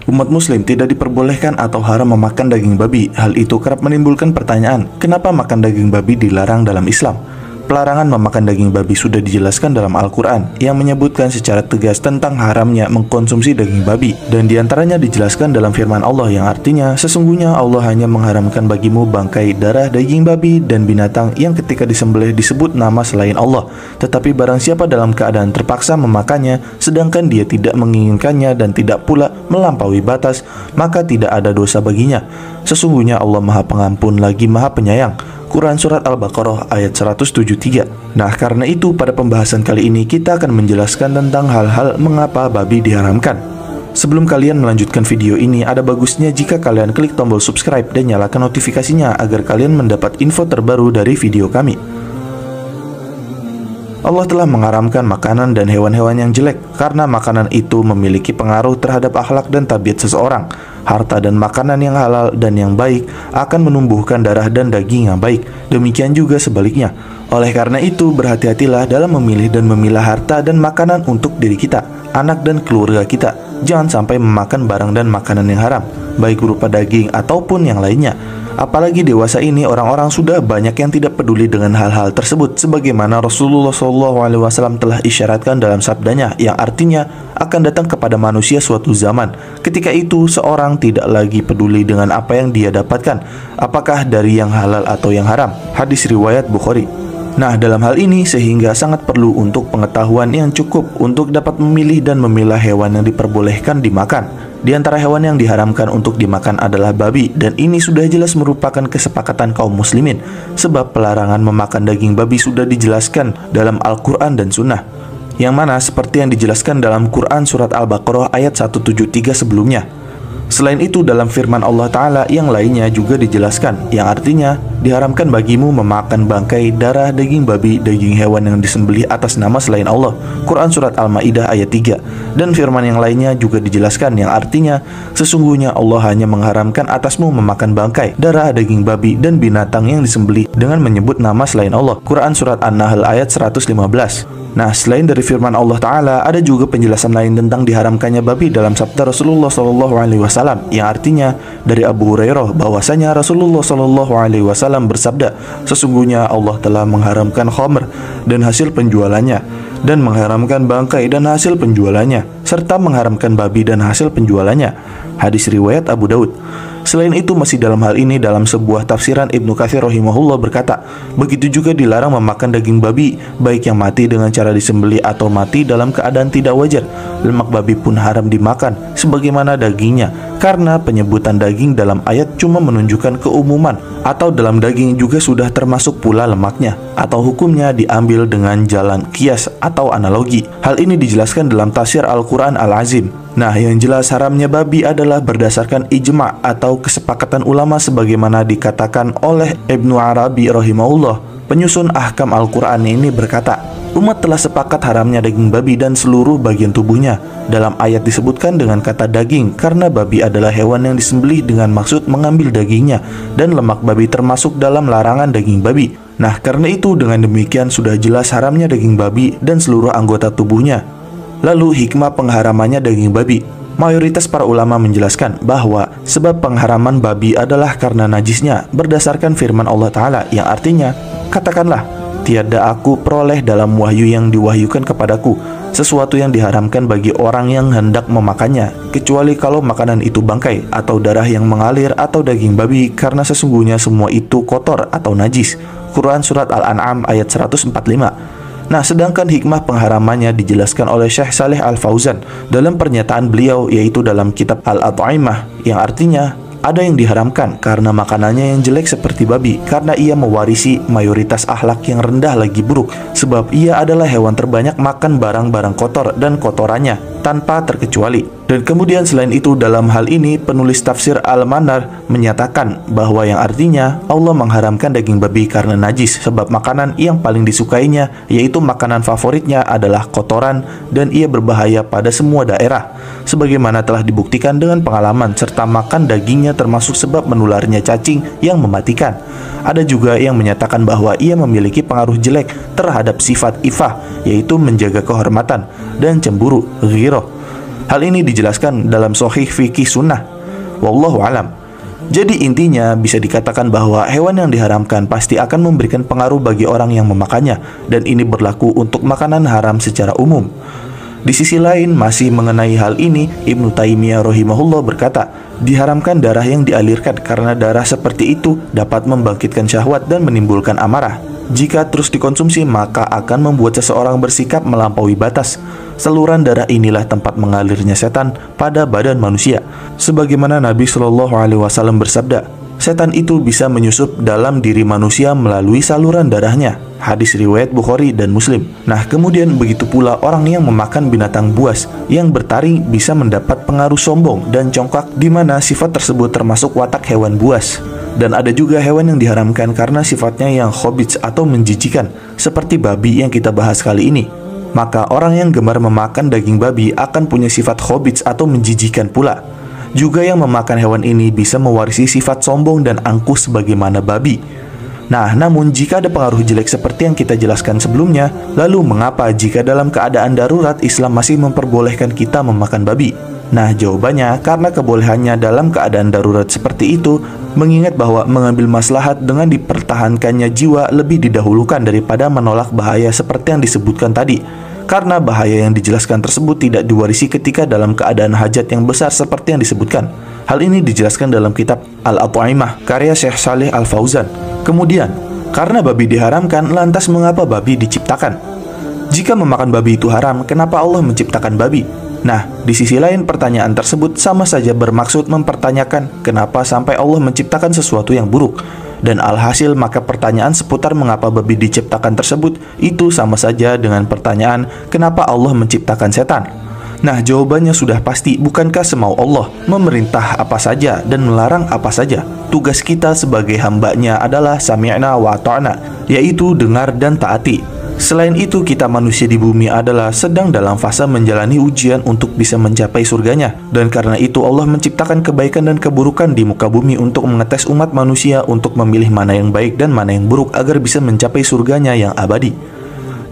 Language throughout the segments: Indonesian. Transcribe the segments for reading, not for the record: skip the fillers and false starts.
Umat muslim tidak diperbolehkan atau haram memakan daging babi. Hal itu kerap menimbulkan pertanyaan, kenapa makan daging babi dilarang dalam Islam? Pelarangan memakan daging babi sudah dijelaskan dalam Al-Quran yang menyebutkan secara tegas tentang haramnya mengkonsumsi daging babi, dan diantaranya dijelaskan dalam firman Allah yang artinya, sesungguhnya Allah hanya mengharamkan bagimu bangkai, darah, daging babi, dan binatang yang ketika disembelih disebut nama selain Allah. Tetapi barang siapa dalam keadaan terpaksa memakannya, sedangkan dia tidak menginginkannya dan tidak pula melampaui batas, maka tidak ada dosa baginya. Sesungguhnya Allah Maha Pengampun lagi Maha Penyayang. Quran Surat Al-Baqarah ayat 173. Nah, karena itu pada pembahasan kali ini kita akan menjelaskan tentang hal-hal mengapa babi diharamkan. Sebelum kalian melanjutkan video ini, ada bagusnya jika kalian klik tombol subscribe dan nyalakan notifikasinya agar kalian mendapat info terbaru dari video kami. Allah telah mengharamkan makanan dan hewan-hewan yang jelek karena makanan itu memiliki pengaruh terhadap akhlak dan tabiat seseorang. Harta dan makanan yang halal dan yang baik akan menumbuhkan darah dan daging yang baik. Demikian juga sebaliknya. Oleh karena itu, berhati-hatilah dalam memilih dan memilah harta dan makanan untuk diri kita, anak dan keluarga kita. Jangan sampai memakan barang dan makanan yang haram, baik berupa daging ataupun yang lainnya. Apalagi dewasa ini orang-orang sudah banyak yang tidak peduli dengan hal-hal tersebut, sebagaimana Rasulullah SAW telah isyaratkan dalam sabdanya yang artinya akan datang kepada manusia suatu zaman ketika itu seorang tidak lagi peduli dengan apa yang dia dapatkan, apakah dari yang halal atau yang haram. Hadis riwayat Bukhari. Nah, dalam hal ini sehingga sangat perlu untuk pengetahuan yang cukup untuk dapat memilih dan memilah hewan yang diperbolehkan dimakan. Di antara hewan yang diharamkan untuk dimakan adalah babi, dan ini sudah jelas merupakan kesepakatan kaum muslimin, sebab pelarangan memakan daging babi sudah dijelaskan dalam Al-Quran dan Sunnah, yang mana seperti yang dijelaskan dalam Quran Surat Al-Baqarah ayat 173 sebelumnya. Selain itu, dalam firman Allah Ta'ala yang lainnya juga dijelaskan, yang artinya, diharamkan bagimu memakan bangkai, darah, daging babi, daging hewan yang disembelih atas nama selain Allah. Quran Surat Al-Ma'idah ayat 3. Dan firman yang lainnya juga dijelaskan, yang artinya, sesungguhnya Allah hanya mengharamkan atasmu memakan bangkai, darah, daging babi, dan binatang yang disembelih dengan menyebut nama selain Allah. Quran Surat An-Nahl ayat 115. Nah, selain dari firman Allah Ta'ala, ada juga penjelasan lain tentang diharamkannya babi dalam sabda Rasulullah SAW, yang artinya dari Abu Hurairah bahwasanya Rasulullah SAW bersabda, sesungguhnya Allah telah mengharamkan khamr dan hasil penjualannya, dan mengharamkan bangkai dan hasil penjualannya, serta mengharamkan babi dan hasil penjualannya. Hadis riwayat Abu Daud. Selain itu, masih dalam hal ini dalam sebuah tafsiran Ibnu Katsir rahimahullah berkata, begitu juga dilarang memakan daging babi, baik yang mati dengan cara disembelih atau mati dalam keadaan tidak wajar. Lemak babi pun haram dimakan sebagaimana dagingnya, karena penyebutan daging dalam ayat cuma menunjukkan keumuman, atau dalam daging juga sudah termasuk pula lemaknya, atau hukumnya diambil dengan jalan kias atau analogi. Hal ini dijelaskan dalam tafsir Al-Quran Al-Azim. Nah, yang jelas haramnya babi adalah berdasarkan ijma' atau kesepakatan ulama sebagaimana dikatakan oleh Ibnu Arabi rahimahullah. Penyusun ahkam Al-Quran ini berkata, umat telah sepakat haramnya daging babi dan seluruh bagian tubuhnya. Dalam ayat disebutkan dengan kata daging karena babi adalah hewan yang disembelih dengan maksud mengambil dagingnya, dan lemak babi termasuk dalam larangan daging babi. Nah, karena itu dengan demikian sudah jelas haramnya daging babi dan seluruh anggota tubuhnya. Lalu hikmah pengharamannya daging babi. Mayoritas para ulama menjelaskan bahwa sebab pengharaman babi adalah karena najisnya berdasarkan firman Allah Ta'ala yang artinya, katakanlah, tiada aku peroleh dalam wahyu yang diwahyukan kepadaku sesuatu yang diharamkan bagi orang yang hendak memakannya, kecuali kalau makanan itu bangkai atau darah yang mengalir atau daging babi, karena sesungguhnya semua itu kotor atau najis. Quran Surat Al-An'am ayat 145. Nah, sedangkan hikmah pengharamannya dijelaskan oleh Syekh Saleh Al-Fauzan dalam pernyataan beliau, yaitu dalam kitab Al-At'imah, yang artinya ada yang diharamkan karena makanannya yang jelek seperti babi, karena ia mewarisi mayoritas akhlak yang rendah lagi buruk, sebab ia adalah hewan terbanyak makan barang-barang kotor dan kotorannya tanpa terkecuali. Dan kemudian selain itu, dalam hal ini penulis tafsir Al-Manar menyatakan bahwa yang artinya Allah mengharamkan daging babi karena najis, sebab makanan yang paling disukainya, yaitu makanan favoritnya adalah kotoran, dan ia berbahaya pada semua daerah, sebagaimana telah dibuktikan dengan pengalaman, serta makan dagingnya termasuk sebab menularnya cacing yang mematikan. Ada juga yang menyatakan bahwa ia memiliki pengaruh jelek terhadap sifat ifah, yaitu menjaga kehormatan dan cemburu, ghirah. Hal ini dijelaskan dalam Sahih Fikih Sunnah. Wallahu alam. Jadi intinya bisa dikatakan bahwa hewan yang diharamkan pasti akan memberikan pengaruh bagi orang yang memakannya, dan ini berlaku untuk makanan haram secara umum. Di sisi lain, masih mengenai hal ini, Ibnu Taimiyah rahimahullah berkata, diharamkan darah yang dialirkan karena darah seperti itu dapat membangkitkan syahwat dan menimbulkan amarah. Jika terus dikonsumsi, maka akan membuat seseorang bersikap melampaui batas. Saluran darah inilah tempat mengalirnya setan pada badan manusia. Sebagaimana Nabi Shallallahu Alaihi Wasallam bersabda, setan itu bisa menyusup dalam diri manusia melalui saluran darahnya. Hadis riwayat Bukhari dan Muslim. Nah, kemudian begitu pula orang yang memakan binatang buas yang bertaring bisa mendapat pengaruh sombong dan congkak, di mana sifat tersebut termasuk watak hewan buas. Dan ada juga hewan yang diharamkan karena sifatnya yang khabits atau menjijikan, seperti babi yang kita bahas kali ini. Maka orang yang gemar memakan daging babi akan punya sifat khabits atau menjijikan pula. Juga yang memakan hewan ini bisa mewarisi sifat sombong dan angkuh sebagaimana babi. Nah, namun jika ada pengaruh jelek seperti yang kita jelaskan sebelumnya, lalu mengapa jika dalam keadaan darurat Islam masih memperbolehkan kita memakan babi? Nah, jawabannya karena kebolehannya dalam keadaan darurat seperti itu, mengingat bahwa mengambil maslahat dengan dipertahankannya jiwa lebih didahulukan daripada menolak bahaya seperti yang disebutkan tadi. Karena bahaya yang dijelaskan tersebut tidak diwarisi ketika dalam keadaan hajat yang besar seperti yang disebutkan. Hal ini dijelaskan dalam kitab Al-At'imah karya Syekh Saleh Al-Fauzan. Kemudian, karena babi diharamkan, lantas mengapa babi diciptakan? Jika memakan babi itu haram, kenapa Allah menciptakan babi? Nah, di sisi lain pertanyaan tersebut sama saja bermaksud mempertanyakan kenapa sampai Allah menciptakan sesuatu yang buruk. Dan alhasil maka pertanyaan seputar mengapa babi diciptakan tersebut itu sama saja dengan pertanyaan kenapa Allah menciptakan setan. Nah, jawabannya sudah pasti, bukankah semau Allah memerintah apa saja dan melarang apa saja? Tugas kita sebagai hambanya adalah sami'na wa ta'na, yaitu dengar dan taati. Selain itu, kita manusia di bumi adalah sedang dalam fase menjalani ujian untuk bisa mencapai surganya. Dan karena itu Allah menciptakan kebaikan dan keburukan di muka bumi untuk mengetes umat manusia untuk memilih mana yang baik dan mana yang buruk agar bisa mencapai surganya yang abadi.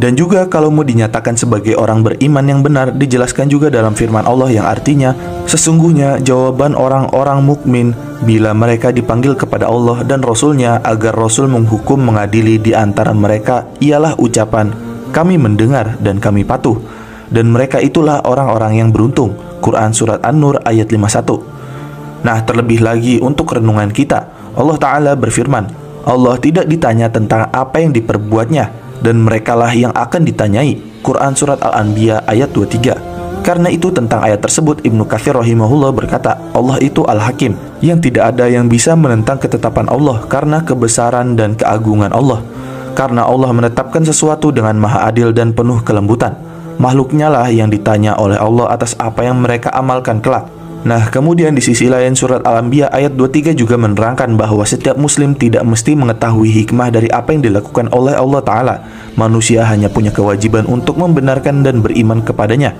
Dan juga kalau mau dinyatakan sebagai orang beriman yang benar, dijelaskan juga dalam firman Allah yang artinya, sesungguhnya jawaban orang-orang mukmin bila mereka dipanggil kepada Allah dan Rasul-Nya agar Rasul menghukum mengadili di antara mereka ialah ucapan, kami mendengar dan kami patuh. Dan mereka itulah orang-orang yang beruntung. Quran Surat An-Nur ayat 51. Nah, terlebih lagi untuk renungan kita, Allah Ta'ala berfirman, Allah tidak ditanya tentang apa yang diperbuatnya, dan merekalah yang akan ditanyai. Quran Surat Al-Anbiya ayat 23. Karena itu tentang ayat tersebut Ibnu Katsir rahimahullah berkata, Allah itu Al-Hakim, yang tidak ada yang bisa menentang ketetapan Allah karena kebesaran dan keagungan Allah. Karena Allah menetapkan sesuatu dengan maha adil dan penuh kelembutan. Makhluknya lah yang ditanya oleh Allah atas apa yang mereka amalkan kelak. Nah, kemudian di sisi lain surat Al-Anbiya ayat 23 juga menerangkan bahwa setiap muslim tidak mesti mengetahui hikmah dari apa yang dilakukan oleh Allah Ta'ala. Manusia hanya punya kewajiban untuk membenarkan dan beriman kepadanya.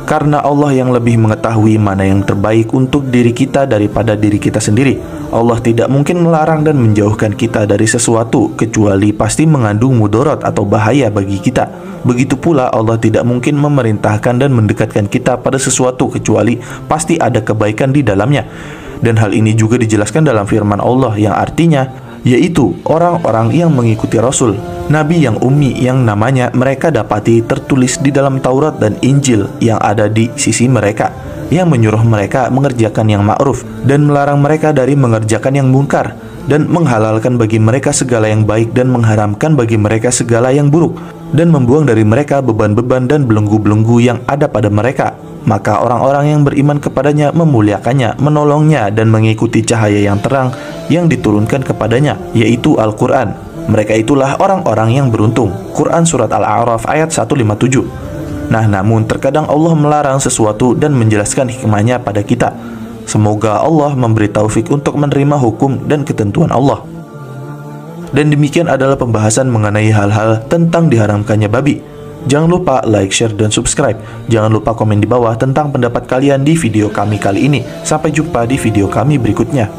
Karena Allah yang lebih mengetahui mana yang terbaik untuk diri kita daripada diri kita sendiri. Allah tidak mungkin melarang dan menjauhkan kita dari sesuatu kecuali pasti mengandung mudarat atau bahaya bagi kita. Begitu pula Allah tidak mungkin memerintahkan dan mendekatkan kita pada sesuatu kecuali pasti ada kebaikan di dalamnya. Dan hal ini juga dijelaskan dalam firman Allah yang artinya, yaitu orang-orang yang mengikuti Rasul, Nabi yang ummi yang namanya mereka dapati tertulis di dalam Taurat dan Injil yang ada di sisi mereka, yang menyuruh mereka mengerjakan yang ma'ruf dan melarang mereka dari mengerjakan yang munkar, dan menghalalkan bagi mereka segala yang baik dan mengharamkan bagi mereka segala yang buruk, dan membuang dari mereka beban-beban dan belenggu-belenggu yang ada pada mereka. Maka orang-orang yang beriman kepadanya memuliakannya, menolongnya, dan mengikuti cahaya yang terang yang diturunkan kepadanya, yaitu Al-Quran. Mereka itulah orang-orang yang beruntung. Quran Surat Al-A'raf ayat 157. Nah, namun terkadang Allah melarang sesuatu dan menjelaskan hikmahnya pada kita. Semoga Allah memberi taufik untuk menerima hukum dan ketentuan Allah. Dan demikian adalah pembahasan mengenai hal-hal tentang diharamkannya babi. Jangan lupa like, share, dan subscribe. Jangan lupa komen di bawah tentang pendapat kalian di video kami kali ini. Sampai jumpa di video kami berikutnya.